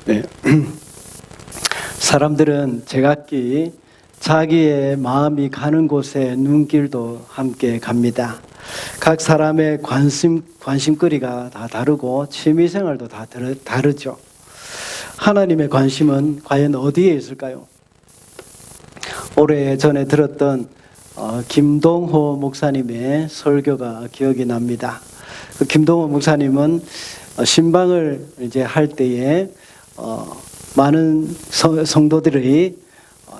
네. 사람들은 제각기 자기의 마음이 가는 곳에 눈길도 함께 갑니다. 각 사람의 관심거리가 다 다르고 취미생활도 다 다르죠. 하나님의 관심은 과연 어디에 있을까요? 오래전에 들었던 김동호 목사님의 설교가 기억이 납니다. 그 김동호 목사님은 신방을 이제 할 때에 많은 성도들이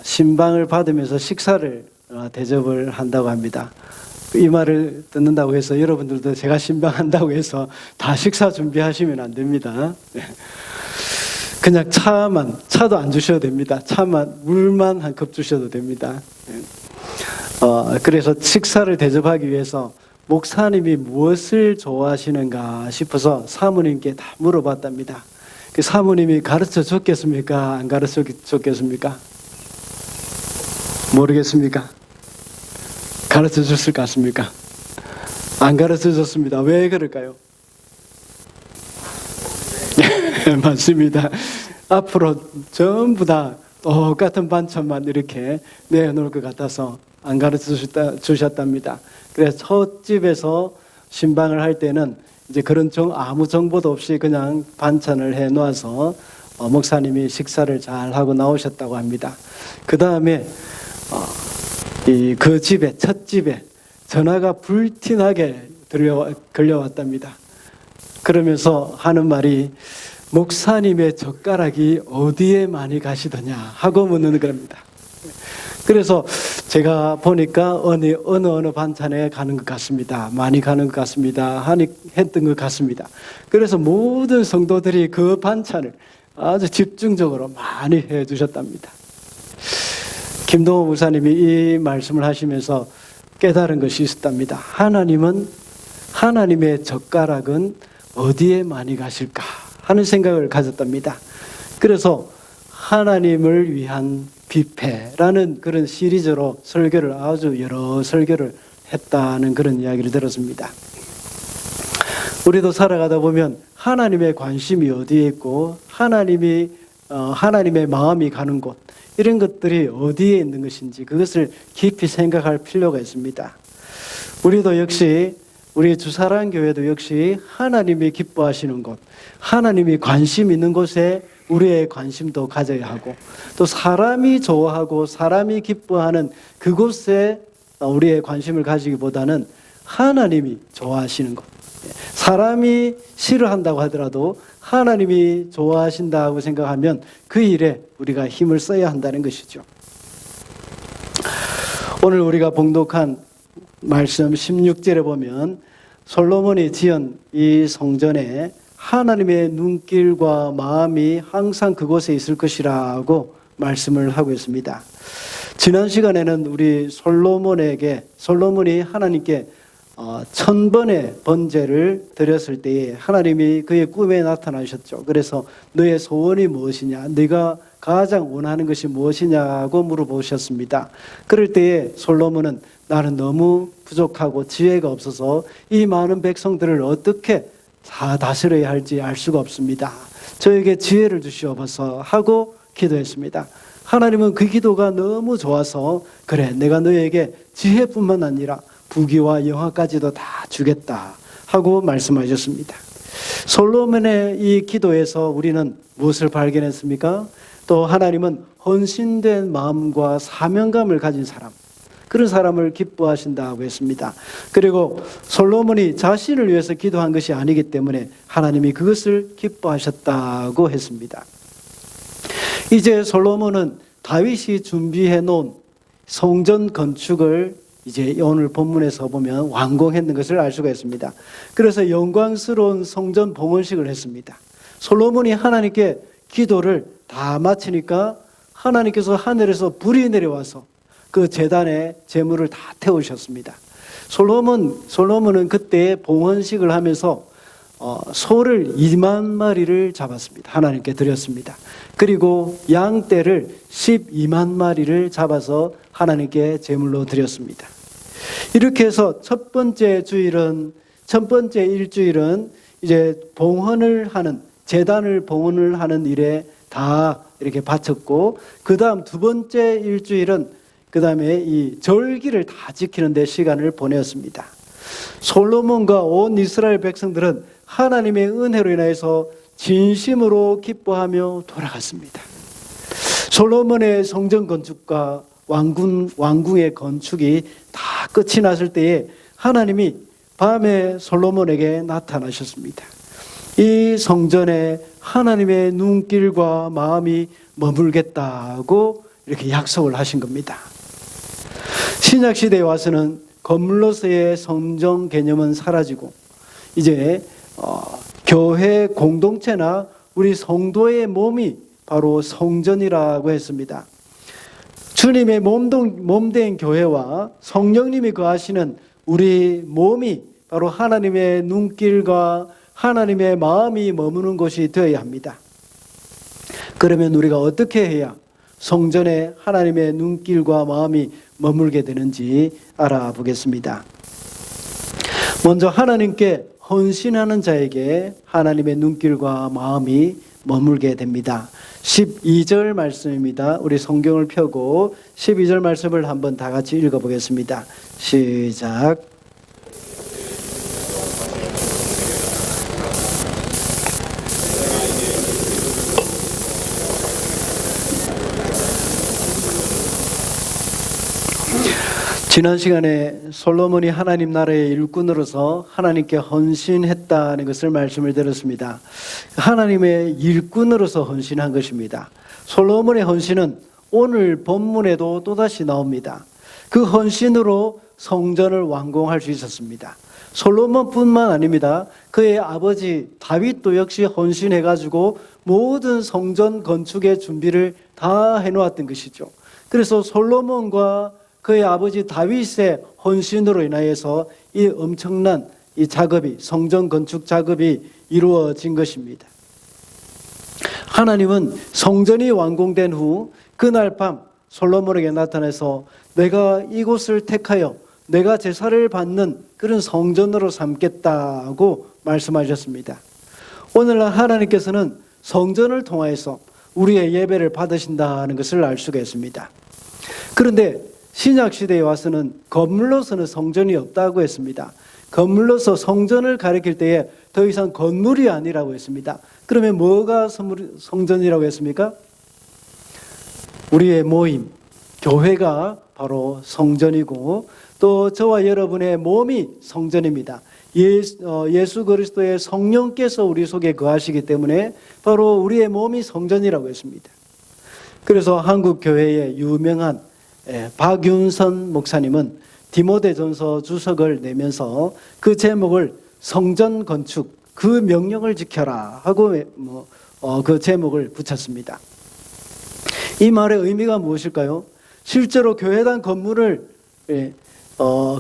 신방을 받으면서 식사를 대접을 한다고 합니다. 이 말을 듣는다고 해서 여러분들도 제가 신방한다고 해서 다 식사 준비하시면 안 됩니다. 그냥 차도 안 주셔도 됩니다. 물만 한 컵 주셔도 됩니다. 그래서 식사를 대접하기 위해서 목사님이 무엇을 좋아하시는가 싶어서 사모님께 다 물어봤답니다. 그 사모님이 가르쳐 줬겠습니까? 안 가르쳐 줬겠습니까? 모르겠습니까? 가르쳐 줬을 것 같습니까? 안 가르쳐 줬습니다. 왜 그럴까요? 맞습니다. 앞으로 전부 다 똑같은 반찬만 이렇게 내놓을 것 같아서 안 가르쳐 주셨답니다. 그래서 첫 집에서 신방을 할 때는 이제 그런 아무 정보도 없이 그냥 반찬을 해 놓아서 목사님이 식사를 잘 하고 나오셨다고 합니다. 그 다음에 그 집에 첫 집에 전화가 불티나게 걸려왔답니다. 그러면서 하는 말이 목사님의 젓가락이 어디에 많이 가시더냐 하고 묻는 겁니다. 그래서 제가 보니까 어느 반찬에 가는 것 같습니다. 많이 가는 것 같습니다. 했던 것 같습니다. 그래서 모든 성도들이 그 반찬을 아주 집중적으로 많이 해 주셨답니다. 김동호 목사님이 이 말씀을 하시면서 깨달은 것이 있었답니다. 하나님의 젓가락은 어디에 많이 가실까 하는 생각을 가졌답니다. 그래서 하나님을 위한 뷔페라는 그런 시리즈로 아주 여러 설교를 했다는 그런 이야기를 들었습니다. 우리도 살아가다 보면 하나님의 관심이 어디에 있고 하나님의 마음이 가는 곳, 이런 것들이 어디에 있는 것인지 그것을 깊이 생각할 필요가 있습니다. 우리도 역시 우리 주사랑교회도 역시 하나님이 기뻐하시는 곳, 하나님이 관심 있는 곳에 우리의 관심도 가져야 하고, 또 사람이 좋아하고 사람이 기뻐하는 그곳에 우리의 관심을 가지기보다는 하나님이 좋아하시는 것, 사람이 싫어한다고 하더라도 하나님이 좋아하신다고 생각하면 그 일에 우리가 힘을 써야 한다는 것이죠. 오늘 우리가 봉독한 말씀 16절에 보면 솔로몬이 지은 이 성전에 하나님의 눈길과 마음이 항상 그곳에 있을 것이라고 말씀을 하고 있습니다. 지난 시간에는 우리 솔로몬이 하나님께 1000번의 번제를 드렸을 때에 하나님이 그의 꿈에 나타나셨죠. 그래서 너의 소원이 무엇이냐, 네가 가장 원하는 것이 무엇이냐고 물어보셨습니다. 그럴 때에 솔로몬은 나는 너무 부족하고 지혜가 없어서 이 많은 백성들을 어떻게 다 다스려야 할지 알 수가 없습니다. 저에게 지혜를 주시옵소서 하고 기도했습니다. 하나님은 그 기도가 너무 좋아서 그래, 내가 너에게 지혜뿐만 아니라 부귀와 영화까지도 다 주겠다 하고 말씀하셨습니다. 솔로몬의 이 기도에서 우리는 무엇을 발견했습니까? 또 하나님은 헌신된 마음과 사명감을 가진 사람, 그런 사람을 기뻐하신다고 했습니다. 그리고 솔로몬이 자신을 위해서 기도한 것이 아니기 때문에 하나님이 그것을 기뻐하셨다고 했습니다. 이제 솔로몬은 다윗이 준비해 놓은 성전 건축을 이제 오늘 본문에서 보면 완공했는 것을 알 수가 있습니다. 그래서 영광스러운 성전 봉헌식을 했습니다. 솔로몬이 하나님께 기도를 다 마치니까 하나님께서 하늘에서 불이 내려와서 그 제단에 제물을 다 태우셨습니다. 솔로몬은 그때 봉헌식을 하면서 소를 2만 마리를 잡았습니다. 하나님께 드렸습니다. 그리고 양떼를 12만 마리를 잡아서 하나님께 제물로 드렸습니다. 이렇게 해서 첫 번째 일주일은 이제 제단을 봉헌을 하는 일에 다 이렇게 바쳤고, 그 다음 두 번째 일주일은 그 다음에 이 절기를 다 지키는 데 시간을 보내었습니다. 솔로몬과 온 이스라엘 백성들은 하나님의 은혜로 인하여서 진심으로 기뻐하며 돌아갔습니다. 솔로몬의 성전 건축과 왕궁의 건축이 다 끝이 났을 때에 하나님이 밤에 솔로몬에게 나타나셨습니다. 이 성전에 하나님의 눈길과 마음이 머물겠다고 이렇게 약속을 하신 겁니다. 신약시대에 와서는 건물로서의 성전 개념은 사라지고 이제 교회 공동체나 우리 성도의 몸이 바로 성전이라고 했습니다. 주님의 몸된 교회와 성령님이 거하시는 우리 몸이 바로 하나님의 눈길과 하나님의 마음이 머무는 곳이 되어야 합니다. 그러면 우리가 어떻게 해야 성전에 하나님의 눈길과 마음이 머물게 되는지 알아보겠습니다. 먼저 하나님께 헌신하는 자에게 하나님의 눈길과 마음이 머물게 됩니다. 12절 말씀입니다. 우리 성경을 펴고 12절 말씀을 한번 다 같이 읽어보겠습니다. 시작. 지난 시간에 솔로몬이 하나님 나라의 일꾼으로서 하나님께 헌신했다는 것을 말씀을 드렸습니다. 하나님의 일꾼으로서 헌신한 것입니다. 솔로몬의 헌신은 오늘 본문에도 또다시 나옵니다. 그 헌신으로 성전을 완공할 수 있었습니다. 솔로몬뿐만 아닙니다. 그의 아버지 다윗도 역시 헌신해가지고 모든 성전 건축의 준비를 다 해놓았던 것이죠. 그래서 솔로몬과 그의 아버지 다윗의 헌신으로 인하여서 이 엄청난 이 작업이, 성전 건축 작업이 이루어진 것입니다. 하나님은 성전이 완공된 후 그날 밤 솔로몬에게 나타나서 내가 이곳을 택하여 내가 제사를 받는 그런 성전으로 삼겠다고 말씀하셨습니다. 오늘날 하나님께서는 성전을 통하여서 우리의 예배를 받으신다는 것을 알 수가 있습니다. 그런데 신약시대에 와서는 건물로서는 성전이 없다고 했습니다. 건물로서 성전을 가리킬 때에 더 이상 건물이 아니라고 했습니다. 그러면 뭐가 성전이라고 했습니까? 우리의 모임, 교회가 바로 성전이고 또 저와 여러분의 몸이 성전입니다. 예수 그리스도의 성령께서 우리 속에 거하시기 때문에 바로 우리의 몸이 성전이라고 했습니다. 그래서 한국 교회의 유명한 박윤선 목사님은 디모데전서 주석을 내면서 그 제목을 성전 건축 그 명령을 지켜라 하고 그 제목을 붙였습니다. 이 말의 의미가 무엇일까요? 실제로 교회당 건물을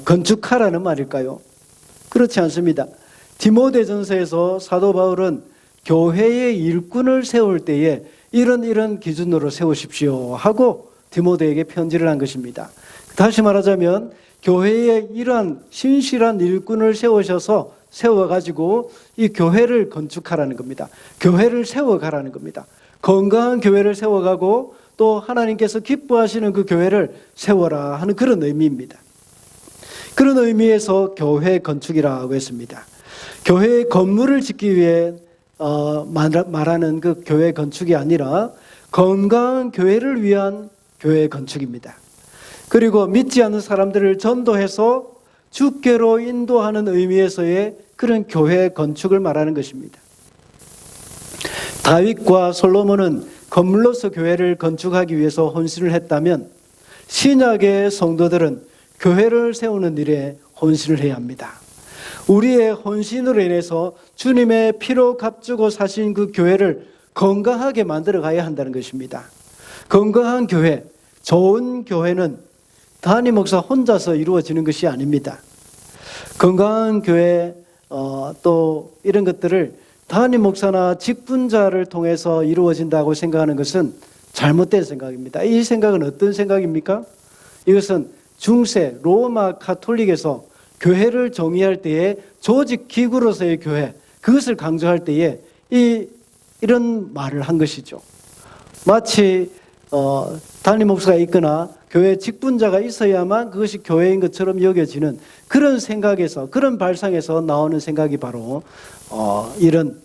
건축하라는 말일까요? 그렇지 않습니다. 디모데전서에서 사도 바울은 교회의 일꾼을 세울 때에 이런 기준으로 세우십시오 하고 디모데에게 편지를 한 것입니다. 다시 말하자면 교회에 이러한 신실한 일꾼을 세워가지고 이 교회를 건축하라는 겁니다. 교회를 세워가라는 겁니다. 건강한 교회를 세워가고 또 하나님께서 기뻐하시는 그 교회를 세워라 하는 그런 의미입니다. 그런 의미에서 교회 건축이라고 했습니다. 교회의 건물을 짓기 위해 말하는 그 교회 건축이 아니라 건강한 교회를 위한 교회 건축입니다. 그리고 믿지 않는 사람들을 전도해서 주께로 인도하는 의미에서의 그런 교회 건축을 말하는 것입니다. 다윗과 솔로몬은 건물로서 교회를 건축하기 위해서 헌신을 했다면 신약의 성도들은 교회를 세우는 일에 헌신을 해야 합니다. 우리의 헌신으로 인해서 주님의 피로 값주고 사신 그 교회를 건강하게 만들어 가야 한다는 것입니다. 건강한 교회, 좋은 교회는 담임 목사 혼자서 이루어지는 것이 아닙니다. 건강한 교회 또 이런 것들을 담임 목사나 직분자를 통해서 이루어진다고 생각하는 것은 잘못된 생각입니다. 이 생각은 어떤 생각입니까? 이것은 중세 로마 카톨릭에서 교회를 정의할 때에 조직 기구로서의 교회, 그것을 강조할 때에 이런 말을 한 것이죠. 마치 담임 목사가 있거나 교회 직분자가 있어야만 그것이 교회인 것처럼 여겨지는 그런 생각에서, 그런 발상에서 나오는 생각이 바로 이런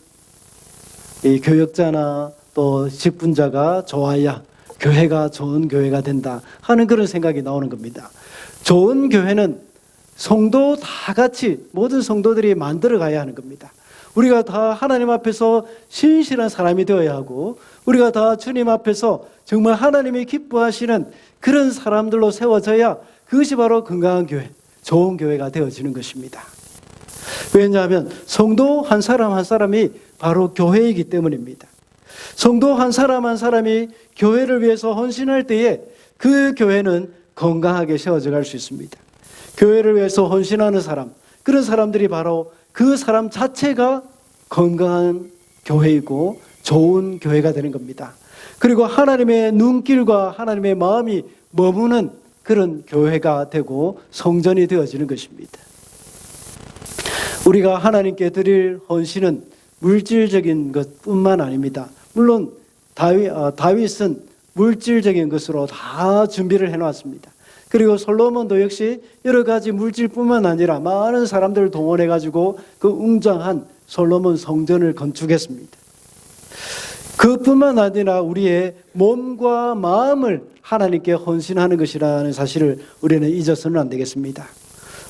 이 교역자나 또 직분자가 좋아야 교회가 좋은 교회가 된다 하는 그런 생각이 나오는 겁니다. 좋은 교회는 성도 다 같이 모든 성도들이 만들어 가야 하는 겁니다. 우리가 다 하나님 앞에서 신실한 사람이 되어야 하고, 우리가 다 주님 앞에서 정말 하나님이 기뻐하시는 그런 사람들로 세워져야 그것이 바로 건강한 교회, 좋은 교회가 되어지는 것입니다. 왜냐하면 성도 한 사람 한 사람이 바로 교회이기 때문입니다. 성도 한 사람 한 사람이 교회를 위해서 헌신할 때에 그 교회는 건강하게 세워져 갈 수 있습니다. 교회를 위해서 헌신하는 사람, 그런 사람들이 바로 그 사람 자체가 건강한 교회이고 좋은 교회가 되는 겁니다. 그리고 하나님의 눈길과 하나님의 마음이 머무는 그런 교회가 되고 성전이 되어지는 것입니다. 우리가 하나님께 드릴 헌신은 물질적인 것뿐만 아닙니다. 물론 다윗은 물질적인 것으로 다 준비를 해놨습니다. 그리고 솔로몬도 역시 여러 가지 물질뿐만 아니라 많은 사람들을 동원해가지고 그 웅장한 솔로몬 성전을 건축했습니다. 그뿐만 아니라 우리의 몸과 마음을 하나님께 헌신하는 것이라는 사실을 우리는 잊어서는 안 되겠습니다.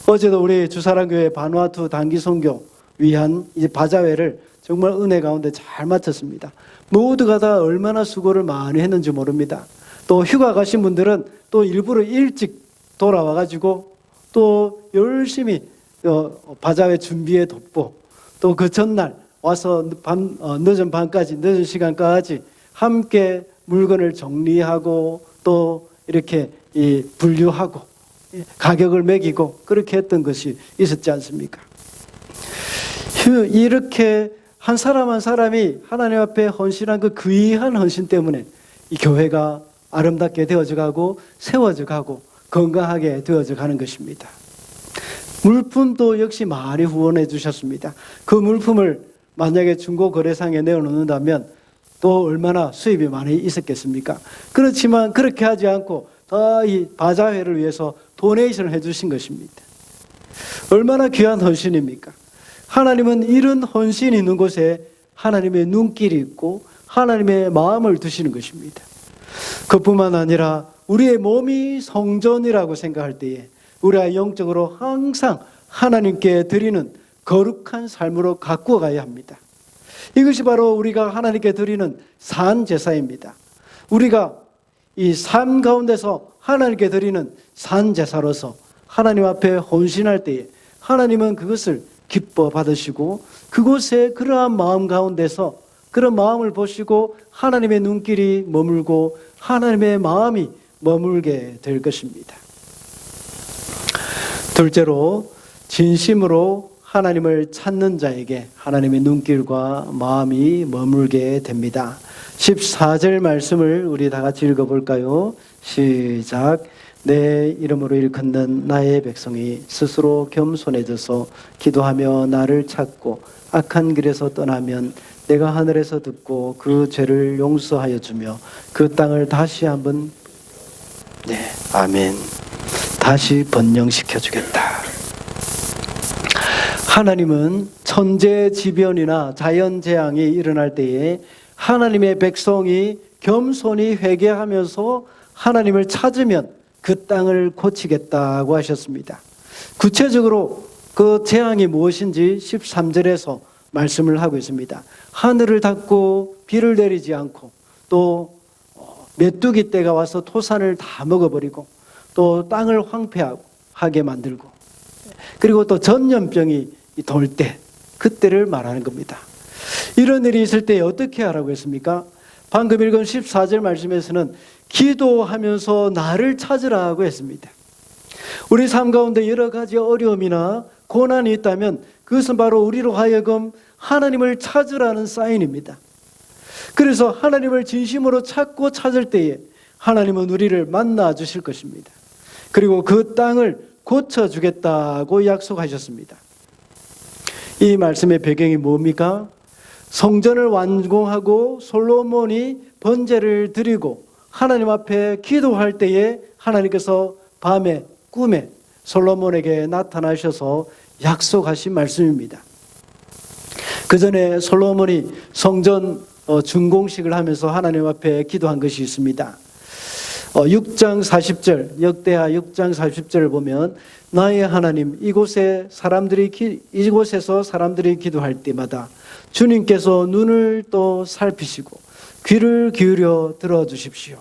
어제도 우리 주사랑교회 바누아투 단기 선교 위한 이제 바자회를 정말 은혜 가운데 잘 마쳤습니다. 모두가 다 얼마나 수고를 많이 했는지 모릅니다. 또 휴가 가신 분들은 또 일부러 일찍 돌아와가지고 또 열심히 바자회 준비에 돕고, 또 그 전날 와서 늦은 시간까지 함께 물건을 정리하고 또 이렇게 분류하고 가격을 매기고 그렇게 했던 것이 있었지 않습니까? 이렇게 한 사람 한 사람이 하나님 앞에 헌신한 그 귀한 헌신 때문에 이 교회가 아름답게 되어져 가고 세워져 가고 건강하게 되어져 가는 것입니다. 물품도 역시 많이 후원해 주셨습니다. 그 물품을 만약에 중고거래상에 내어놓는다면 또 얼마나 수입이 많이 있었겠습니까? 그렇지만 그렇게 하지 않고 다 이 바자회를 위해서 도네이션을 해주신 것입니다. 얼마나 귀한 헌신입니까? 하나님은 이런 헌신이 있는 곳에 하나님의 눈길이 있고 하나님의 마음을 두시는 것입니다. 그뿐만 아니라 우리의 몸이 성전이라고 생각할 때에 우리가 영적으로 항상 하나님께 드리는 거룩한 삶으로 가꾸어 가야 합니다. 이것이 바로 우리가 하나님께 드리는 산제사입니다. 우리가 이 삶 가운데서 하나님께 드리는 산제사로서 하나님 앞에 헌신할 때에 하나님은 그것을 기뻐 받으시고 그곳에 그러한 마음 가운데서 그런 마음을 보시고 하나님의 눈길이 머물고 하나님의 마음이 머물게 될 것입니다. 둘째로 진심으로 하나님을 찾는 자에게 하나님의 눈길과 마음이 머물게 됩니다. 14절 말씀을 우리 다 같이 읽어볼까요? 시작. 내 이름으로 일컫는 나의 백성이 스스로 겸손해져서 기도하며 나를 찾고 악한 길에서 떠나면 내가 하늘에서 듣고 그 죄를 용서하여 주며 그 땅을 다시 한번 아멘. 다시 번영시켜 주겠다. 하나님은 천재지변이나 자연재앙이 일어날 때에 하나님의 백성이 겸손히 회개하면서 하나님을 찾으면 그 땅을 고치겠다고 하셨습니다. 구체적으로 그 재앙이 무엇인지 13절에서 말씀을 하고 있습니다. 하늘을 닫고 비를 내리지 않고 또 메뚜기 떼가 와서 토산을 다 먹어버리고 또 땅을 황폐하게 만들고 그리고 또 전염병이 돌 때 그때를 말하는 겁니다. 이런 일이 있을 때 어떻게 하라고 했습니까? 방금 읽은 14절 말씀에서는 기도하면서 나를 찾으라고 했습니다. 우리 삶 가운데 여러 가지 어려움이나 고난이 있다면 그것은 바로 우리로 하여금 하나님을 찾으라는 사인입니다. 그래서 하나님을 진심으로 찾고 찾을 때에 하나님은 우리를 만나 주실 것입니다. 그리고 그 땅을 고쳐주겠다고 약속하셨습니다. 이 말씀의 배경이 뭡니까? 성전을 완공하고 솔로몬이 번제를 드리고 하나님 앞에 기도할 때에 하나님께서 밤에 꿈에 솔로몬에게 나타나셔서 약속하신 말씀입니다. 그 전에 솔로몬이 성전 준공식을 하면서 하나님 앞에 기도한 것이 있습니다. 6장 40절, 역대하 6장 40절을 보면 나의 하나님 이곳에서 사람들이 기도할 때마다 주님께서 눈을 또 살피시고 귀를 기울여 들어주십시오.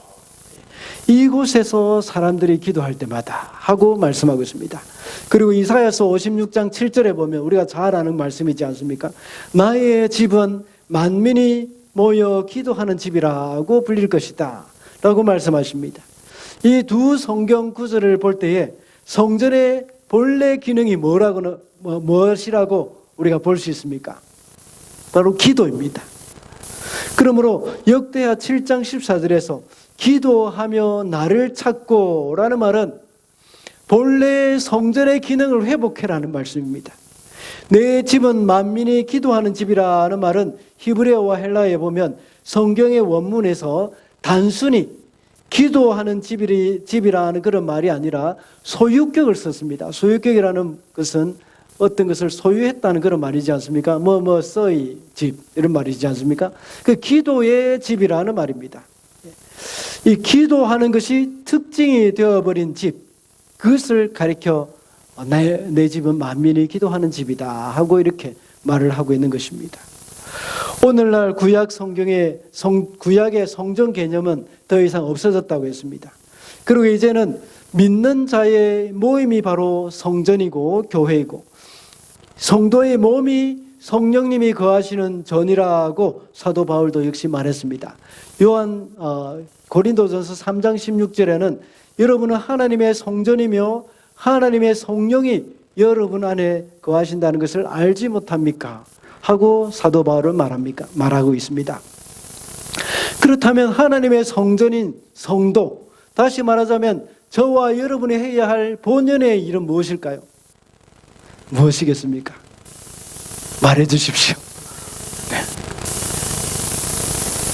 이곳에서 사람들이 기도할 때마다 하고 말씀하고 있습니다. 그리고 이사야서 56장 7절에 보면 우리가 잘 아는 말씀이지 않습니까? 나의 집은 만민이 모여 기도하는 집이라고 불릴 것이다 라고 말씀하십니다. 이 두 성경 구절을 볼 때에 성전의 본래 기능이 무엇이라고 우리가 볼 수 있습니까? 바로 기도입니다. 그러므로 역대하 7장 14절에서 기도하며 나를 찾고 라는 말은 본래 성전의 기능을 회복해라는 말씀입니다. 내 집은 만민이 기도하는 집이라는 말은 히브리어와 헬라어에 보면 성경의 원문에서 단순히 기도하는 집이라는 그런 말이 아니라 소유격을 썼습니다. 소유격이라는 것은 어떤 것을 소유했다는 그런 말이지 않습니까? 뭐뭐서의 집 이런 말이지 않습니까? 그 기도의 집이라는 말입니다. 이 기도하는 것이 특징이 되어버린 집, 그것을 가리켜 내 집은 만민이 기도하는 집이다 하고 이렇게 말을 하고 있는 것입니다. 오늘날 구약의 성전 개념은 더 이상 없어졌다고 했습니다. 그리고 이제는 믿는 자의 모임이 바로 성전이고 교회이고 성도의 몸이 성령님이 거하시는 전이라고 사도 바울도 역시 말했습니다. 고린도전서 3장 16절에는 여러분은 하나님의 성전이며 하나님의 성령이 여러분 안에 거하신다는 것을 알지 못합니까? 하고 사도 바울은 말하고 있습니다. 그렇다면 하나님의 성전인 성도, 다시 말하자면 저와 여러분이 해야 할 본연의 일은 무엇일까요? 무엇이겠습니까? 말해 주십시오. 네.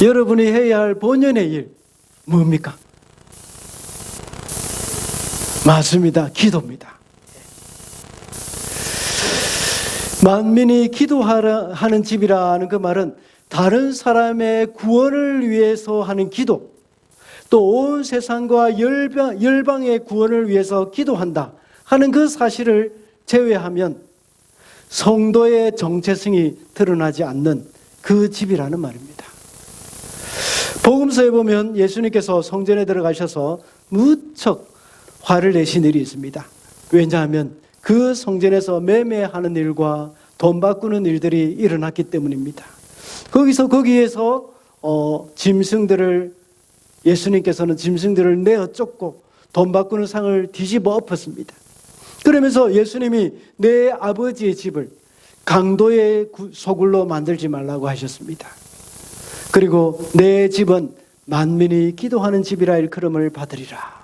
여러분이 해야 할 본연의 일 뭡니까? 맞습니다. 기도입니다. 만민이 기도하는 집이라는 그 말은 다른 사람의 구원을 위해서 하는 기도, 또 온 세상과 열방의 구원을 위해서 기도한다 하는 그 사실을 제외하면 성도의 정체성이 드러나지 않는 그 집이라는 말입니다. 복음서에 보면 예수님께서 성전에 들어가셔서 무척 화를 내신 일이 있습니다. 왜냐하면 그 성전에서 매매하는 일과 돈 바꾸는 일들이 일어났기 때문입니다. 거기에서 예수님께서는 짐승들을 내어 쫓고 돈 바꾸는 상을 뒤집어 엎었습니다. 그러면서 예수님이 내 아버지의 집을 강도의 소굴로 만들지 말라고 하셨습니다. 그리고 내 집은 만민이 기도하는 집이라 일컬음을 받으리라.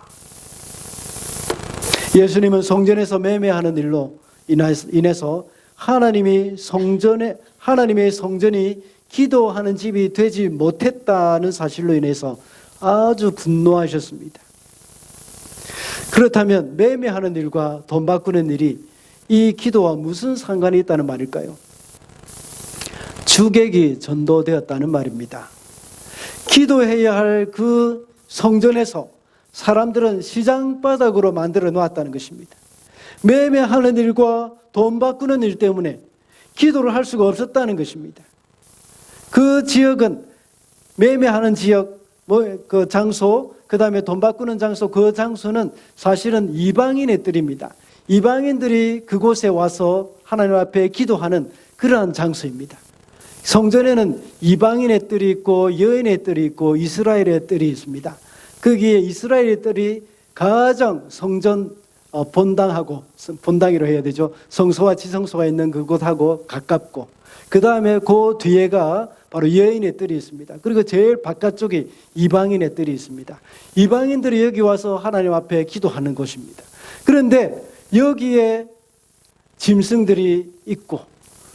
예수님은 성전에서 매매하는 일로 인해서 하나님의 성전이 기도하는 집이 되지 못했다는 사실로 인해서 아주 분노하셨습니다. 그렇다면 매매하는 일과 돈 바꾸는 일이 이 기도와 무슨 상관이 있다는 말일까요? 주객이 전도되었다는 말입니다. 기도해야 할 그 성전에서 사람들은 시장바닥으로 만들어 놓았다는 것입니다. 매매하는 일과 돈 바꾸는 일 때문에 기도를 할 수가 없었다는 것입니다. 그 지역은 매매하는 지역, 그 장소, 그 다음에 돈 바꾸는 장소, 그 장소는 사실은 이방인의 뜰입니다. 이방인들이 그곳에 와서 하나님 앞에 기도하는 그러한 장소입니다. 성전에는 이방인의 뜰이 있고 여인의 뜰이 있고 이스라엘의 뜰이 있습니다. 거기에 이스라엘의 뜰이 가장 성전 본당이라고 해야 되죠. 성소와 지성소가 있는 그곳하고 가깝고, 그 다음에 그 뒤에가 바로 여인의 뜰이 있습니다. 그리고 제일 바깥쪽에 이방인의 뜰이 있습니다. 이방인들이 여기 와서 하나님 앞에 기도하는 곳입니다. 그런데 여기에 짐승들이 있고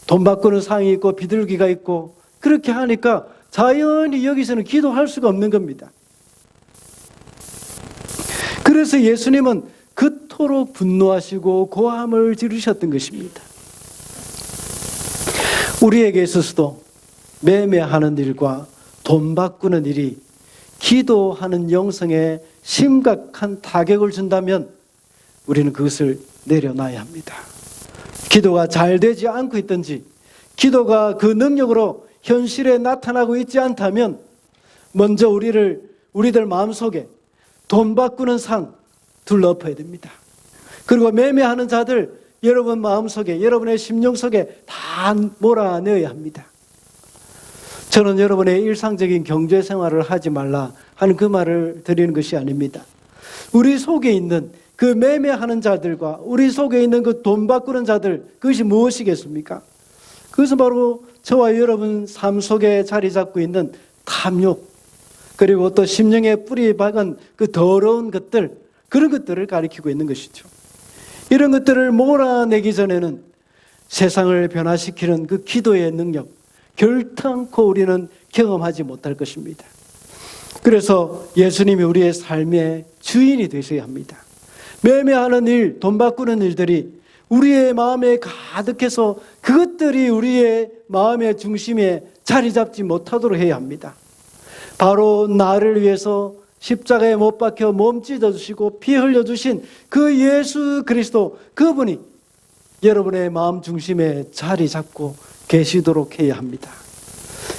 돈 바꾸는 상이 있고 비둘기가 있고 그렇게 하니까 자연히 여기서는 기도할 수가 없는 겁니다. 그래서 예수님은 그토록 분노하시고 고함을 지르셨던 것입니다. 우리에게 있어서도 매매하는 일과 돈 바꾸는 일이 기도하는 영성에 심각한 타격을 준다면 우리는 그것을 내려놔야 합니다. 기도가 잘 되지 않고 있든지 기도가 그 능력으로 현실에 나타나고 있지 않다면 먼저 우리들 마음속에 돈 바꾸는 상 둘러엎어야 됩니다. 그리고 매매하는 자들 여러분 마음속에 여러분의 심령 속에 다 몰아넣어야 합니다. 저는 여러분의 일상적인 경제 생활을 하지 말라 하는 그 말을 드리는 것이 아닙니다. 우리 속에 있는 그 매매하는 자들과 우리 속에 있는 그 돈 바꾸는 자들, 그것이 무엇이겠습니까? 그것은 바로 저와 여러분 삶 속에 자리 잡고 있는 탐욕, 그리고 또 심령에 뿌리 박은 그 더러운 것들, 그런 것들을 가리키고 있는 것이죠. 이런 것들을 몰아내기 전에는 세상을 변화시키는 그 기도의 능력, 결탄코 우리는 경험하지 못할 것입니다. 그래서 예수님이 우리의 삶의 주인이 되셔야 합니다. 매매하는 일, 돈 바꾸는 일들이 우리의 마음에 가득해서 그것들이 우리의 마음의 중심에 자리 잡지 못하도록 해야 합니다. 바로 나를 위해서 십자가에 못 박혀 몸 찢어주시고 피 흘려주신 그 예수 그리스도, 그분이 여러분의 마음 중심에 자리 잡고 계시도록 해야 합니다.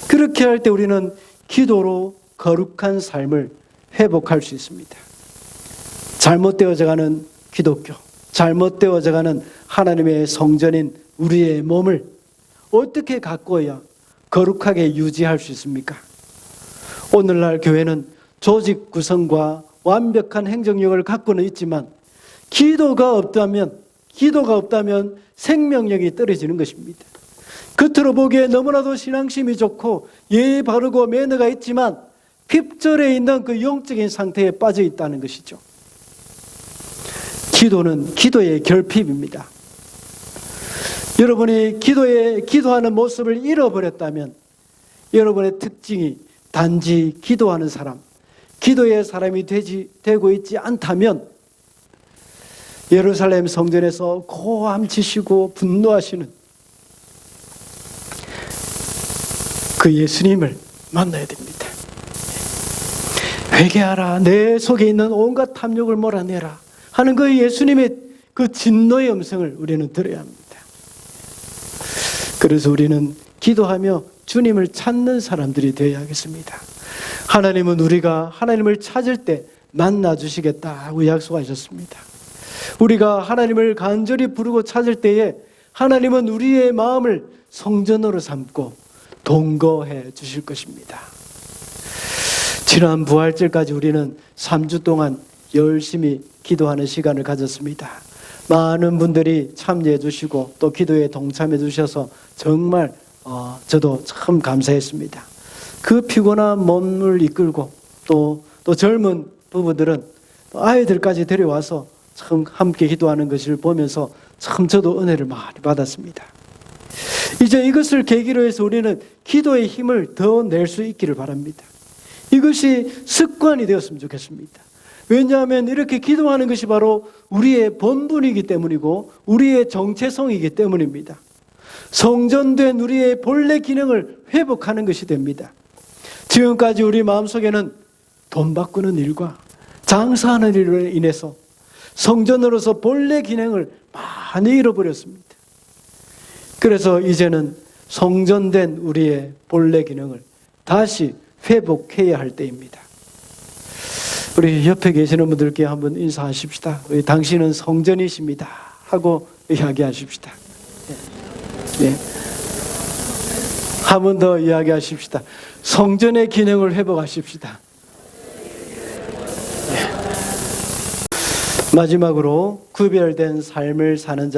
그렇게 할 때 우리는 기도로 거룩한 삶을 회복할 수 있습니다. 잘못되어져가는 기독교, 잘못되어져가는 하나님의 성전인 우리의 몸을 어떻게 가꿔야 거룩하게 유지할 수 있습니까? 오늘날 교회는 조직 구성과 완벽한 행정력을 갖고는 있지만 기도가 없다면 생명력이 떨어지는 것입니다. 겉으로 보기에 너무나도 신앙심이 좋고 예의 바르고 매너가 있지만 핍절해 있는 그 영적인 상태에 빠져 있다는 것이죠. 기도는 기도의 결핍입니다. 여러분이 기도하는 모습을 잃어버렸다면 여러분의 특징이 단지 기도하는 사람, 기도의 사람이 되고 있지 않다면 예루살렘 성전에서 고함치시고 분노하시는 그 예수님을 만나야 됩니다. 회개하라, 내 속에 있는 온갖 탐욕을 몰아내라 하는 그 예수님의 그 진노의 음성을 우리는 들어야 합니다. 그래서 우리는 기도하며 주님을 찾는 사람들이 되어야겠습니다. 하나님은 우리가 하나님을 찾을 때 만나주시겠다고 약속하셨습니다. 우리가 하나님을 간절히 부르고 찾을 때에 하나님은 우리의 마음을 성전으로 삼고 동거해 주실 것입니다. 지난 부활절까지 우리는 3주 동안 열심히 기도하는 시간을 가졌습니다. 많은 분들이 참여해 주시고 또 기도에 동참해 주셔서 정말 저도 참 감사했습니다. 그 피곤한 몸을 이끌고 또 젊은 부부들은 아이들까지 데려와서 참 함께 기도하는 것을 보면서 참 저도 은혜를 많이 받았습니다. 이제 이것을 계기로 해서 우리는 기도의 힘을 더 낼 수 있기를 바랍니다. 이것이 습관이 되었으면 좋겠습니다. 왜냐하면 이렇게 기도하는 것이 바로 우리의 본분이기 때문이고 우리의 정체성이기 때문입니다. 성전된 우리의 본래 기능을 회복하는 것이 됩니다. 지금까지 우리 마음속에는 돈 바꾸는 일과 장사하는 일로 인해서 성전으로서 본래 기능을 많이 잃어버렸습니다. 그래서 이제는 성전된 우리의 본래 기능을 다시 회복해야 할 때입니다. 우리 옆에 계시는 분들께 한번 인사하십시다. 당신은 성전이십니다 하고 이야기하십시다. 네. 한 번 더 이야기하십시다. 성전의 기능을 회복하십시다. 네. 마지막으로 구별된 삶을 사는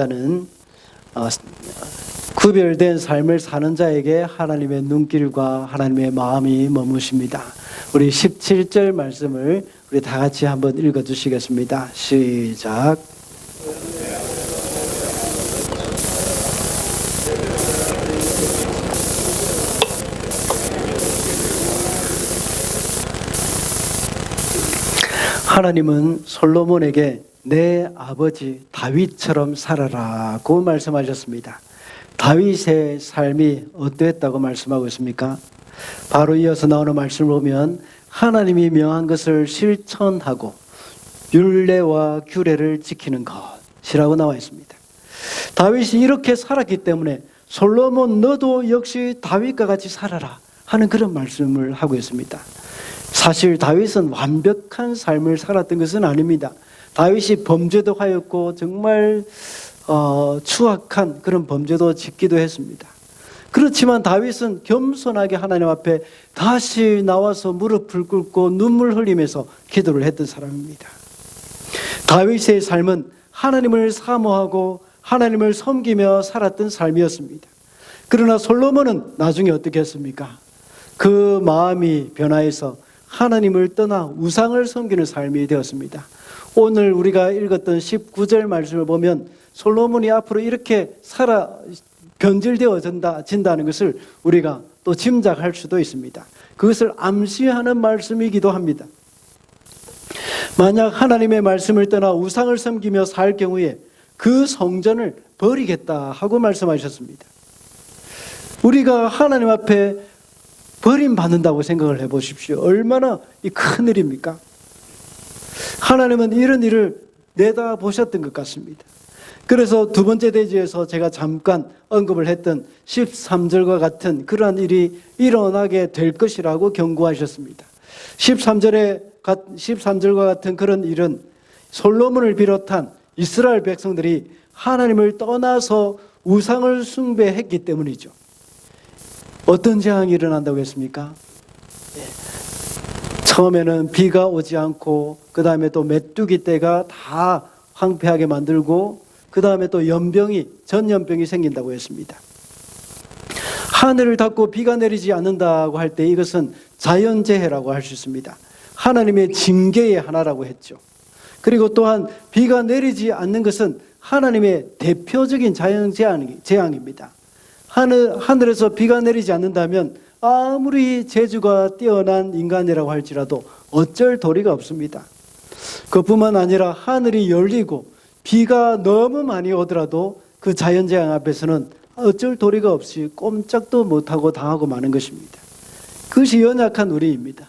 자에게 하나님의 눈길과 하나님의 마음이 머무십니다. 우리 17절 말씀을 우리 다 같이 한번 읽어주시겠습니다. 시작. 하나님은 솔로몬에게 내 아버지 다윗처럼 살아라고 말씀하셨습니다. 다윗의 삶이 어떠했다고 말씀하고 있습니까? 바로 이어서 나오는 말씀을 보면 하나님이 명한 것을 실천하고 율례와 규례를 지키는 것이라고 나와 있습니다. 다윗이 이렇게 살았기 때문에 솔로몬 너도 역시 다윗과 같이 살아라 하는 그런 말씀을 하고 있습니다. 사실 다윗은 완벽한 삶을 살았던 것은 아닙니다. 다윗이 범죄도 하였고 정말 추악한 그런 범죄도 짓기도 했습니다. 그렇지만 다윗은 겸손하게 하나님 앞에 다시 나와서 무릎을 꿇고 눈물 흘리면서 기도를 했던 사람입니다. 다윗의 삶은 하나님을 사모하고 하나님을 섬기며 살았던 삶이었습니다. 그러나 솔로몬은 나중에 어떻게 했습니까? 그 마음이 변화해서 하나님을 떠나 우상을 섬기는 삶이 되었습니다. 오늘 우리가 읽었던 19절 말씀을 보면 솔로몬이 앞으로 이렇게 변질되어진다는 것을 우리가 또 짐작할 수도 있습니다. 그것을 암시하는 말씀이기도 합니다. 만약 하나님의 말씀을 떠나 우상을 섬기며 살 경우에 그 성전을 버리겠다 하고 말씀하셨습니다. 우리가 하나님 앞에 버림받는다고 생각을 해보십시오. 얼마나 큰 일입니까? 하나님은 이런 일을 내다보셨던 것 같습니다. 그래서 두 번째 대지에서 제가 잠깐 언급을 했던 13절과 같은 그러한 일이 일어나게 될 것이라고 경고하셨습니다. 13절과 같은 그런 일은 솔로몬을 비롯한 이스라엘 백성들이 하나님을 떠나서 우상을 숭배했기 때문이죠. 어떤 재앙이 일어난다고 했습니까? 처음에는 비가 오지 않고 그 다음에 또 메뚜기 떼가 다 황폐하게 만들고 그 다음에 또 전염병이 생긴다고 했습니다. 하늘을 닫고 비가 내리지 않는다고 할 때 이것은 자연재해라고 할 수 있습니다. 하나님의 징계의 하나라고 했죠. 그리고 또한 비가 내리지 않는 것은 하나님의 대표적인 자연재앙입니다. 하늘에서 비가 내리지 않는다면 아무리 재주가 뛰어난 인간이라고 할지라도 어쩔 도리가 없습니다. 그뿐만 아니라 하늘이 열리고 비가 너무 많이 오더라도 그 자연재앙 앞에서는 어쩔 도리가 없이 꼼짝도 못하고 당하고 마는 것입니다. 그것이 연약한 우리입니다.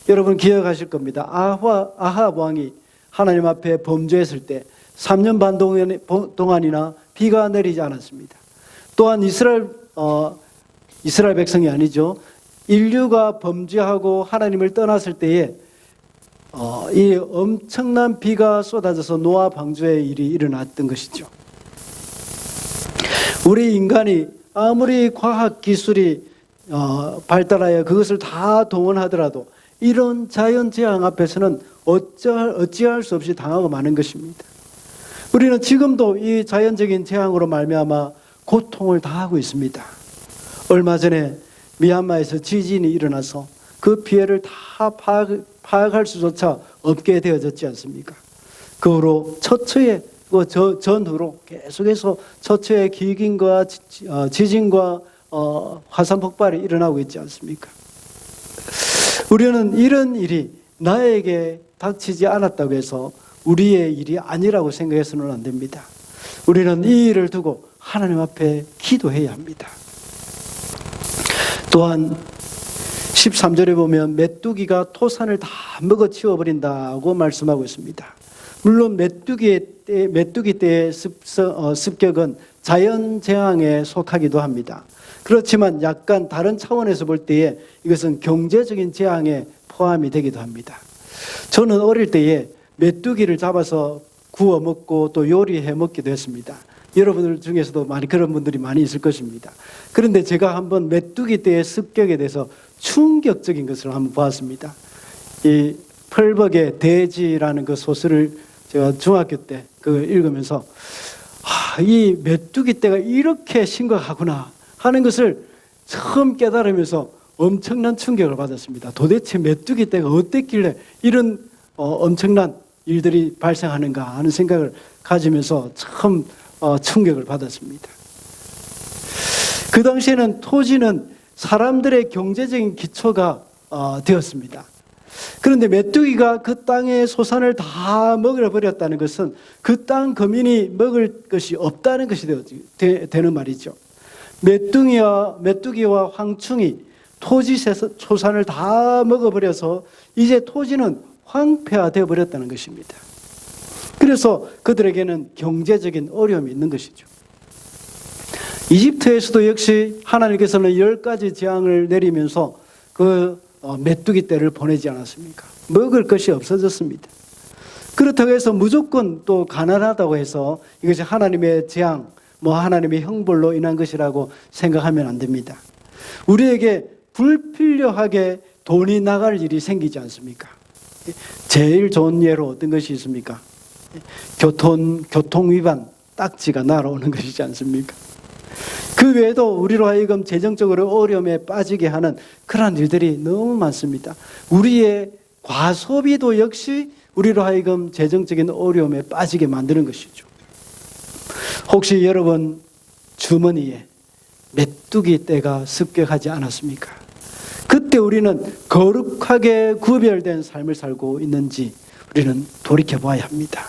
여러분 기억하실 겁니다. 아합 왕이 하나님 앞에 범죄했을 때 3년 반 동안이나 비가 내리지 않았습니다. 또한 이스라엘 백성이 아니죠. 인류가 범죄하고 하나님을 떠났을 때에 이 엄청난 비가 쏟아져서 노아 방주의 일이 일어났던 것이죠. 우리 인간이 아무리 과학 기술이 발달하여 그것을 다 동원하더라도 이런 자연재앙 앞에서는 어찌할 수 없이 당하고 마는 것입니다. 우리는 지금도 이 자연적인 재앙으로 말미암아 고통을 당하고 있습니다. 얼마 전에 미얀마에서 지진이 일어나서 그 피해를 다 파악할 수조차 없게 되어졌지 않습니까? 그 후로 전후로 계속해서 처처의 기근과 지진과 화산 폭발이 일어나고 있지 않습니까? 우리는 이런 일이 나에게 닥치지 않았다고 해서 우리의 일이 아니라고 생각해서는 안 됩니다. 우리는 이 일을 두고 하나님 앞에 기도해야 합니다. 또한 13절에 보면 메뚜기가 토산을 다 먹어치워버린다고 말씀하고 있습니다. 물론 메뚜기 떼의 습격은 자연재앙에 속하기도 합니다. 그렇지만 약간 다른 차원에서 볼 때에 이것은 경제적인 재앙에 포함이 되기도 합니다. 저는 어릴 때에 메뚜기를 잡아서 구워 먹고 또 요리해 먹기도 했습니다. 여러분들 중에서도 그런 분들이 많이 있을 것입니다. 그런데 제가 한번 메뚜기 떼의 습격에 대해서 충격적인 것을 한번 보았습니다. 이 펄벅의 돼지라는 그 소설을 제가 중학교 때 읽으면서 이 메뚜기 떼가 이렇게 심각하구나 하는 것을 처음 깨달으면서 엄청난 충격을 받았습니다. 도대체 메뚜기 떼가 어땠길래 이런 엄청난 일들이 발생하는가 하는 생각을 가지면서 처음 충격을 받았습니다. 그 당시에는 토지는 사람들의 경제적인 기초가 되었습니다. 그런데 메뚜기가 그 땅의 소산을 다 먹어버렸다는 것은 그 땅 거민이 먹을 것이 없다는 것이 되는 말이죠. 메뚜기와 황충이 토지 소산을 다 먹어버려서 이제 토지는 황폐화되어 버렸다는 것입니다. 그래서 그들에게는 경제적인 어려움이 있는 것이죠. 이집트에서도 역시 하나님께서는 10가지 재앙을 내리면서 그 메뚜기 떼를 보내지 않았습니까? 먹을 것이 없어졌습니다. 그렇다고 해서 무조건 또 가난하다고 해서 이것이 하나님의 재앙, 하나님의 형벌로 인한 것이라고 생각하면 안 됩니다. 우리에게 불필요하게 돈이 나갈 일이 생기지 않습니까? 제일 좋은 예로 어떤 것이 있습니까? 교통 위반 딱지가 날아오는 것이지 않습니까? 그 외에도 우리로 하여금 재정적으로 어려움에 빠지게 하는 그러한 일들이 너무 많습니다. 우리의 과소비도 역시 우리로 하여금 재정적인 어려움에 빠지게 만드는 것이죠. 혹시 여러분 주머니에 메뚜기 떼가 습격하지 않았습니까? 그때 우리는 거룩하게 구별된 삶을 살고 있는지 우리는 돌이켜봐야 합니다.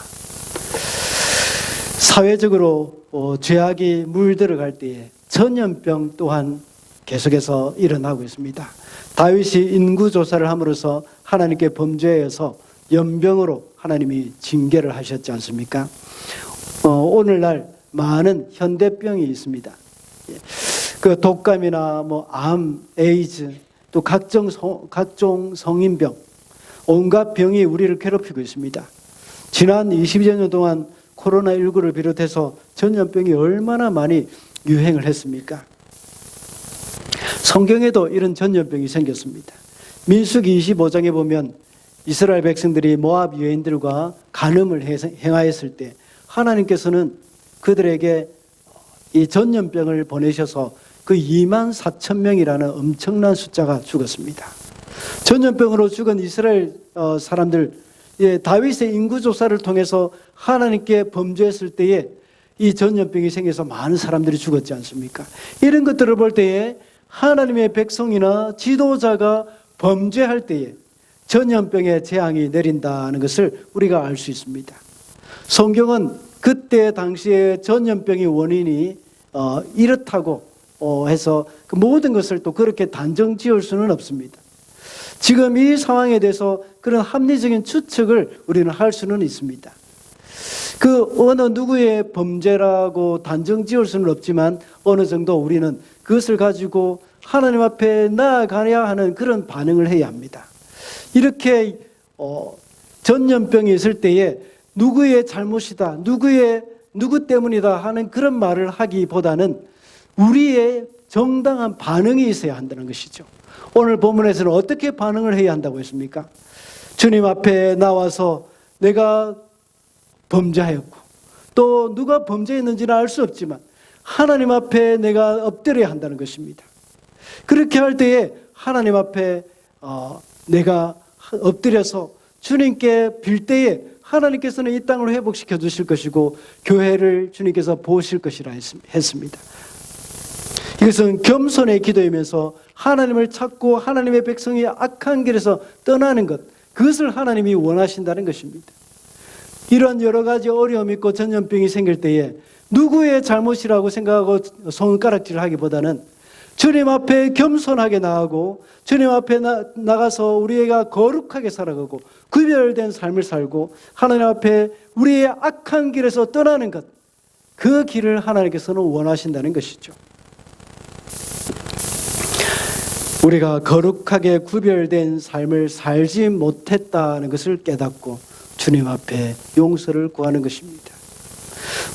사회적으로 죄악이 물들어갈 때에 전염병 또한 계속해서 일어나고 있습니다. 다윗이 인구조사를 함으로써 하나님께 범죄해서 연병으로 하나님이 징계를 하셨지 않습니까? 오늘날 많은 현대병이 있습니다. 그 독감이나 암, 에이즈, 또 각종 성인병, 온갖 병이 우리를 괴롭히고 있습니다. 지난 20여 년 동안 코로나19를 비롯해서 전염병이 얼마나 많이 유행을 했습니까? 성경에도 이런 전염병이 생겼습니다. 민수기 25장에 보면 이스라엘 백성들이 모압 여인들과 간음을 행하였을 때 하나님께서는 그들에게 이 전염병을 보내셔서 그 24,000명이라는 엄청난 숫자가 죽었습니다. 전염병으로 죽은 이스라엘 사람들, 다윗의 인구조사를 통해서 하나님께 범죄했을 때에 이 전염병이 생겨서 많은 사람들이 죽었지 않습니까? 이런 것들을 볼 때에 하나님의 백성이나 지도자가 범죄할 때에 전염병의 재앙이 내린다는 것을 우리가 알 수 있습니다. 성경은 그때 당시에 전염병의 원인이 이렇다고 해서 그 모든 것을 또 그렇게 단정 지을 수는 없습니다. 지금 이 상황에 대해서 그런 합리적인 추측을 우리는 할 수는 있습니다. 그 어느 누구의 범죄라고 단정 지을 수는 없지만 어느 정도 우리는 그것을 가지고 하나님 앞에 나아가야 하는 그런 반응을 해야 합니다. 이렇게 전염병이 있을 때에 누구의 잘못이다, 누구 때문이다 하는 그런 말을 하기보다는 우리의 정당한 반응이 있어야 한다는 것이죠. 오늘 본문에서는 어떻게 반응을 해야 한다고 했습니까? 주님 앞에 나와서 내가 범죄하였고 또 누가 범죄했는지는 알 수 없지만 하나님 앞에 내가 엎드려야 한다는 것입니다. 그렇게 할 때에 하나님 앞에 내가 엎드려서 주님께 빌 때에 하나님께서는 이 땅을 회복시켜 주실 것이고 교회를 주님께서 보실 것이라 했습니다. 이것은 겸손의 기도이면서 하나님을 찾고 하나님의 백성이 악한 길에서 떠나는 것, 그것을 하나님이 원하신다는 것입니다. 이런 여러 가지 어려움이 있고 전염병이 생길 때에 누구의 잘못이라고 생각하고 손가락질을 하기보다는 주님 앞에 겸손하게 나아가고 주님 앞에 나가서 우리가 거룩하게 살아가고 구별된 삶을 살고 하나님 앞에 우리의 악한 길에서 떠나는 것, 그 길을 하나님께서는 원하신다는 것이죠. 우리가 거룩하게 구별된 삶을 살지 못했다는 것을 깨닫고 주님 앞에 용서를 구하는 것입니다.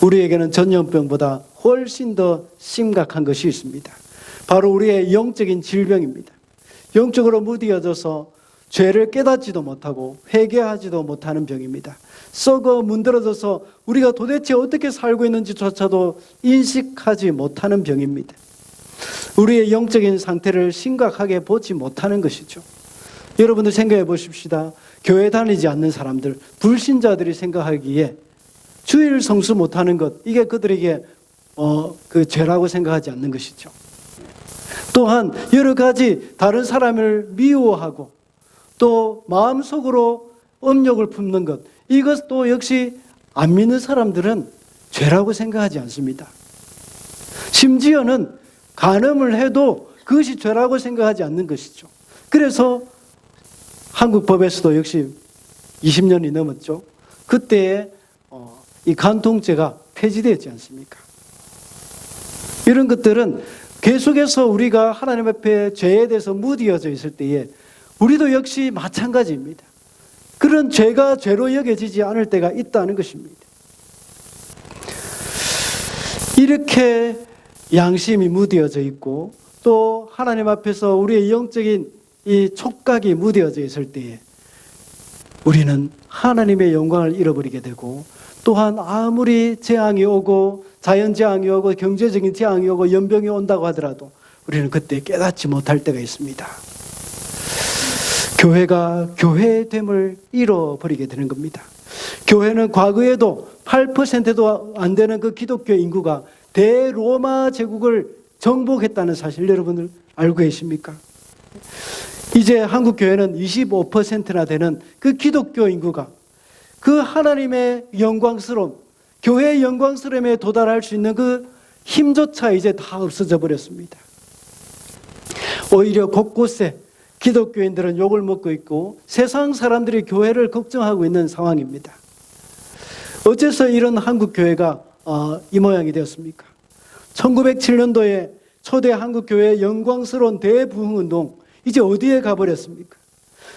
우리에게는 전염병보다 훨씬 더 심각한 것이 있습니다. 바로 우리의 영적인 질병입니다. 영적으로 무디어져서 죄를 깨닫지도 못하고 회개하지도 못하는 병입니다. 썩어 문드러져서 우리가 도대체 어떻게 살고 있는지조차도 인식하지 못하는 병입니다. 우리의 영적인 상태를 심각하게 보지 못하는 것이죠. 여러분들 생각해 보십시다. 교회 다니지 않는 사람들, 불신자들이 생각하기에 주일 성수 못하는 것, 이게 그들에게 그 죄라고 생각하지 않는 것이죠. 또한 여러 가지 다른 사람을 미워하고 또 마음속으로 음욕을 품는 것, 이것도 역시 안 믿는 사람들은 죄라고 생각하지 않습니다. 심지어는 간음을 해도 그것이 죄라고 생각하지 않는 것이죠. 그래서 한국 법에서도 역시 20년이 넘었죠. 그때 이 간통죄가 폐지되었지 않습니까? 이런 것들은 계속해서 우리가 하나님 앞에 죄에 대해서 무디어져 있을 때에 우리도 역시 마찬가지입니다. 그런 죄가 죄로 여겨지지 않을 때가 있다는 것입니다. 이렇게 양심이 무디어져 있고 또 하나님 앞에서 우리의 영적인 이 촉각이 무디어져 있을 때에 우리는 하나님의 영광을 잃어버리게 되고, 또한 아무리 재앙이 오고 자연재앙이 오고 경제적인 재앙이 오고 연병이 온다고 하더라도 우리는 그때 깨닫지 못할 때가 있습니다. 교회가 교회됨을 잃어버리게 되는 겁니다. 교회는 과거에도 8%도 안 되는 그 기독교 인구가 대로마 제국을 정복했다는 사실 여러분들 알고 계십니까? 이제 한국 교회는 25%나 되는 그 기독교 인구가 그 하나님의 영광스러움, 교회의 영광스러움에 도달할 수 있는 그 힘조차 이제 다 없어져 버렸습니다. 오히려 곳곳에 기독교인들은 욕을 먹고 있고 세상 사람들이 교회를 걱정하고 있는 상황입니다. 어째서 이런 한국 교회가 이 모양이 되었습니까? 1907년도에 초대 한국 교회의 영광스러운 대부흥운동, 이제 어디에 가버렸습니까?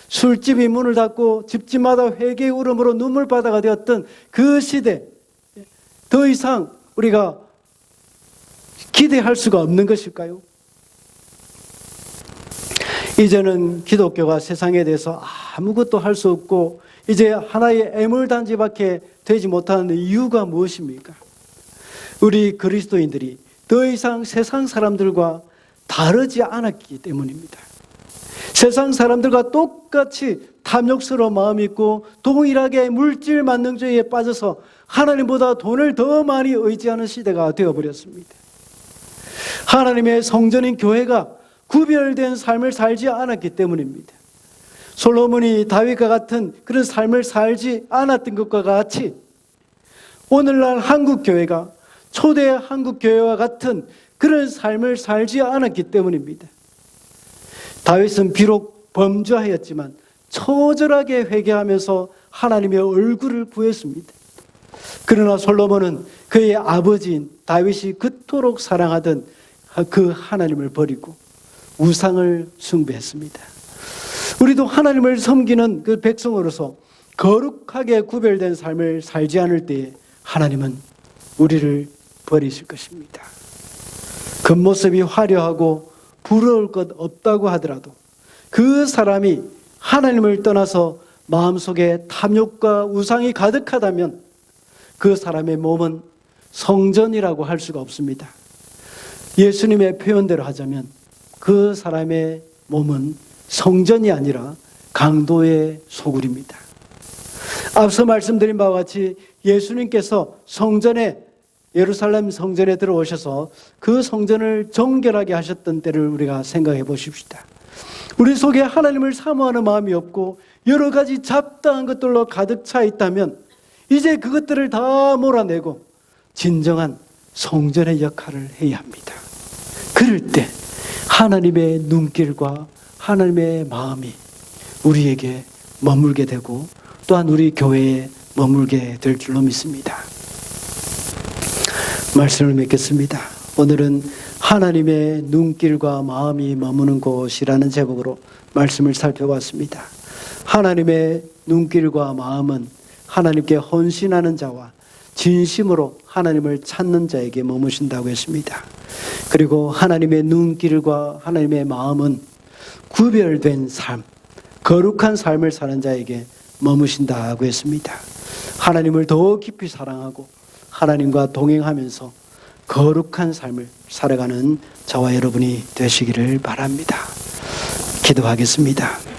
술집이 문을 닫고 집집마다 회개의 울음으로 눈물바다가 되었던 그 시대, 더 이상 우리가 기대할 수가 없는 것일까요? 이제는 기독교가 세상에 대해서 아무것도 할 수 없고 이제 하나의 애물단지밖에 되지 못하는 이유가 무엇입니까? 우리 그리스도인들이 더 이상 세상 사람들과 다르지 않았기 때문입니다. 세상 사람들과 똑같이 탐욕스러운 마음이 있고 동일하게 물질 만능주의에 빠져서 하나님보다 돈을 더 많이 의지하는 시대가 되어버렸습니다. 하나님의 성전인 교회가 구별된 삶을 살지 않았기 때문입니다. 솔로몬이 다윗과 같은 그런 삶을 살지 않았던 것과 같이 오늘날 한국교회가 초대 한국교회와 같은 그런 삶을 살지 않았기 때문입니다. 다윗은 비록 범죄하였지만 처절하게 회개하면서 하나님의 얼굴을 구했습니다. 그러나 솔로몬은 그의 아버지인 다윗이 그토록 사랑하던 그 하나님을 버리고 우상을 숭배했습니다. 우리도 하나님을 섬기는 그 백성으로서 거룩하게 구별된 삶을 살지 않을 때에 하나님은 우리를 버리실 것입니다. 겉모습이 화려하고 부러울 것 없다고 하더라도 그 사람이 하나님을 떠나서 마음속에 탐욕과 우상이 가득하다면 그 사람의 몸은 성전이라고 할 수가 없습니다. 예수님의 표현대로 하자면 그 사람의 몸은 성전이 아니라 강도의 소굴입니다. 앞서 말씀드린 바와 같이 예수님께서 예루살렘 성전에 들어오셔서 그 성전을 정결하게 하셨던 때를 우리가 생각해 보십시다. 우리 속에 하나님을 사모하는 마음이 없고 여러 가지 잡다한 것들로 가득 차 있다면 이제 그것들을 다 몰아내고 진정한 성전의 역할을 해야 합니다. 그럴 때 하나님의 눈길과 하나님의 마음이 우리에게 머물게 되고 또한 우리 교회에 머물게 될 줄로 믿습니다. 말씀을 맺겠습니다. 오늘은 하나님의 눈길과 마음이 머무는 곳이라는 제목으로 말씀을 살펴봤습니다. 하나님의 눈길과 마음은 하나님께 헌신하는 자와 진심으로 하나님을 찾는 자에게 머무신다고 했습니다. 그리고 하나님의 눈길과 하나님의 마음은 구별된 삶, 거룩한 삶을 사는 자에게 머무신다고 했습니다. 하나님을 더 깊이 사랑하고 하나님과 동행하면서 거룩한 삶을 살아가는 저와 여러분이 되시기를 바랍니다. 기도하겠습니다.